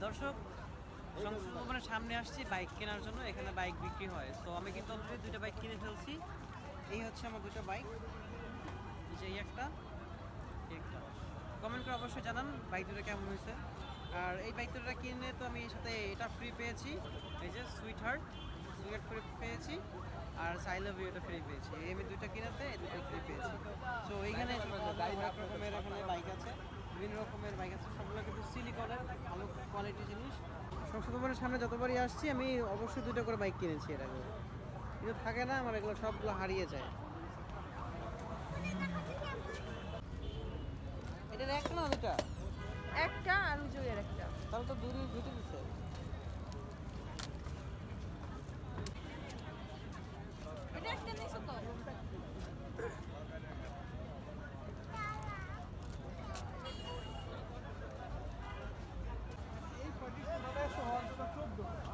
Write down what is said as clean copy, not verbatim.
দর্শক সংসদ ভবনের সামনে আসছি বাইক কেনার জন্য। এখানে বাইক বিক্রি হয়। তো আমি কিন্তু অলরেডি দুইটা বাইক কিনে ফেলছি। এই হচ্ছে আমার দুটো বাইক, যে একটা কমেন্ট করে অবশ্যই জানান বাইক দুটো কেমন হয়েছে। আর এই বাইক দুটো কিনে তো আমি এর সাথে এটা ফ্রি পেয়েছি, এই যে সুইট হার্ট ফ্রি পেয়েছি, আর সাই লাভ ইউ এটা ফ্রি পেয়েছি। এই আমি দুইটা কিনাতে এই দুটো ফ্রি পেয়েছি। তো এইখানে অনেক রকমের এখানে বাইক আছে, বিভিন্ন রকমের বাইক আছে, সবগুলো কিন্তু সিলিকনের ভালো কোয়ালিটি জিনিস। সংসদ ভবনের সামনে যতবারই আসছি আমি অবশ্যই দুটো করে বাইক কিনেছি এর আগে, কিন্তু থাকে না আমার, এগুলো সবগুলো হারিয়ে যায়। এটার একটা না দুটা? একটা আর উজুয়ের একটা। তাহলে তো দুটো দিচ্ছে। এটা একটা নিছো তো? এই 14 14